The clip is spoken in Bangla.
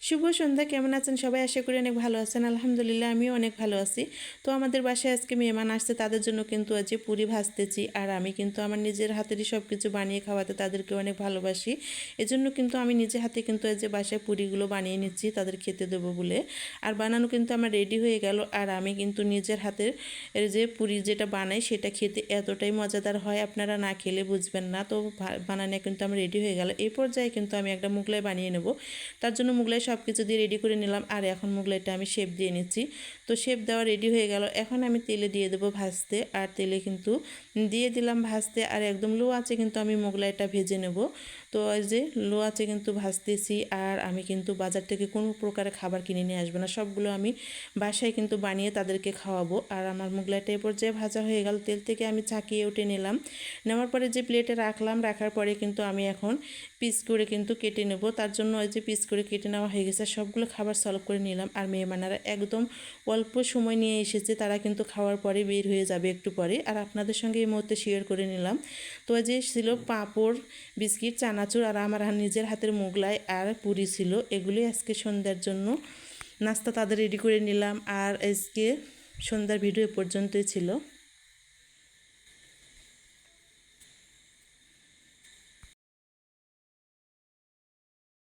শুভ সন্ধ্যা। কেমন আছেন সবাই? আশা করি অনেক ভালো আছেন। আলহামদুলিল্লাহ আমিও অনেক ভালো আছি। তো আমাদের বাসায় আজকে মেহমান আসছে, তাদের জন্য কিন্তু আজ পুরি ভাজতেছি। আর আমি কিন্তু আমার নিজের হাতেরই সব কিছু বানিয়ে খাওয়াতে তাদেরকে অনেক ভালোবাসি। এজন্য কিন্তু আমি নিজে হাতে কিন্তু আজ বাসায় পুরিগুলো বানিয়ে নিচ্ছি তাদের খেতে দেবো বলে। আর বানানো কিন্তু আমার রেডি হয়ে গেল। আর আমি কিন্তু নিজের হাতের যে পুরি যেটা বানাই সেটা খেতে এতটাই মজাদার হয়, আপনারা না খেলে বুঝবেন না। তো বানানো কিন্তু আমার রেডি হয়ে গেল। এই পর্যায়ে কিন্তু আমি একটা মোগলাই বানিয়ে নেব। তার জন্য মোগলাই সব কিছু দিয়ে রেডি করে নিলাম। আর এখন মোগলাইটা আমি শেপ দিয়ে নিচ্ছি। তো শেপ দেওয়া রেডি হয়ে গেল। এখন আমি তেলে দিয়ে দেবো ভাজতে। আর তেলে কিন্তু দিয়ে দিলাম ভাজতে। আর একদম লো আঁচে কিন্তু আমি মোগলাইটা ভেজে নেব। তো এই যে লো আঁচে কিন্তু ভাজতেছি। আর আমি কিন্তু বাজার থেকে কোনো প্রকারের খাবার কিনে নিয়ে আসবো না, সবগুলো আমি বাসায় কিন্তু বানিয়ে তাদেরকে খাওয়াবো। আর আমার মোগলাইটা এ পর্যায়ে ভাজা হয়ে গেল। তেল থেকে আমি ছাঁকিয়ে উঠে নিলাম। নেওয়ার পরে যে প্লেটে রাখলাম, রাখার পরে কিন্তু আমি এখন পিস করে কিন্তু কেটে নেব। তার জন্য ওই যে পিস করে কেটে নেওয়া হয়ে গেছে, সবগুলো খাবার সলভ করে নিলাম। আর মেহমানেরা একদম অল্প সময় নিয়ে এসেছে, তারা কিন্তু খাওয়ার পরে বের হয়ে যাবে একটু পরে। আর আপনাদের সঙ্গে এই মুহূর্তে শেয়ার করে নিলাম। তো ওই যে ছিল পাঁপড়, বিস্কিট, চানাচুর আর আমার নিজের হাতের মোগলাই আর পুরি ছিল। এগুলোই আজকে সন্ধ্যার জন্য নাস্তা তাদের রেডি করে নিলাম। আর আজকে সন্ধ্যার ভিডিও পর্যন্তই ছিল।